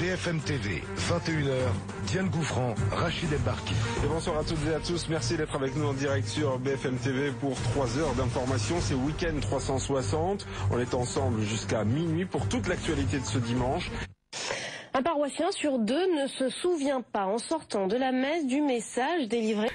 BFM TV, 21h, Diane Gouffran, Rachid Embarki. Et bonsoir à toutes et à tous, merci d'être avec nous en direct sur BFM TV pour 3 heures d'information. C'est Week-end 360, on est ensemble jusqu'à minuit pour toute l'actualité de ce dimanche. Un paroissien sur 2 ne se souvient pas en sortant de la messe du message délivré.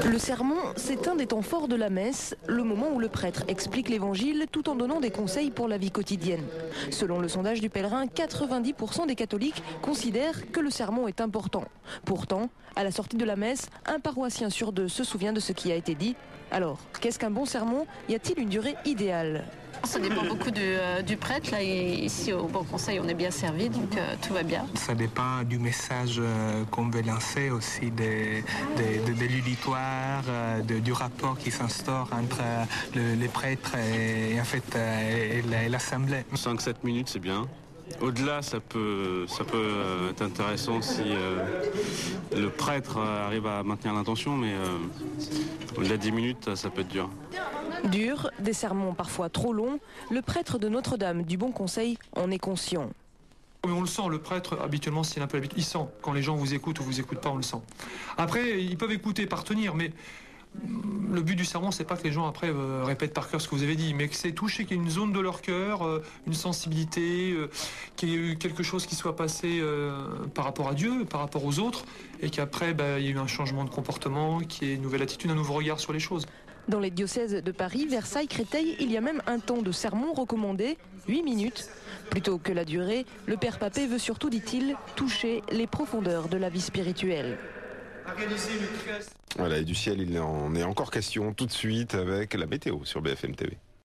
Le sermon, c'est un des temps forts de la messe, le moment où le prêtre explique l'évangile tout en donnant des conseils pour la vie quotidienne. Selon le sondage du Pèlerin, 90% des catholiques considèrent que le sermon est important. Pourtant, à la sortie de la messe, un paroissien sur 2 se souvient de ce qui a été dit. Alors, qu'est-ce qu'un bon sermon? Y a-t-il une durée idéale? Ça dépend beaucoup du prêtre. Là, ici, au Bon Conseil, on est bien servi, donc tout va bien. Ça dépend du message qu'on veut lancer, aussi de l'auditoire, du rapport qui s'instaure entre les prêtres et l'assemblée. 5-7 minutes, c'est bien. Au-delà, ça peut être intéressant si le prêtre arrive à maintenir l'intention, mais au-delà de 10 minutes, ça peut être dur. Dur, des sermons parfois trop longs, le prêtre de Notre-Dame du Bon Conseil en est conscient. Mais on le sent, le prêtre, habituellement, s'il a un peu l'habitude, il sent. Quand les gens vous écoutent ou vous écoutent pas, on le sent. Après, ils peuvent écouter par tenir, mais le but du sermon, c'est pas que les gens après répètent par cœur ce que vous avez dit, mais que c'est toucher qu'il y ait une zone de leur cœur, une sensibilité, qu'il y ait eu quelque chose qui soit passé par rapport à Dieu, par rapport aux autres, et qu'après, il y ait eu un changement de comportement, qu'il y ait une nouvelle attitude, un nouveau regard sur les choses. Dans les diocèses de Paris, Versailles, Créteil, il y a même un temps de sermon recommandé, 8 minutes. Plutôt que la durée, le Père Papé veut surtout, dit-il, toucher les profondeurs de la vie spirituelle. Voilà, et du ciel, il en est encore question tout de suite avec la météo sur BFM TV.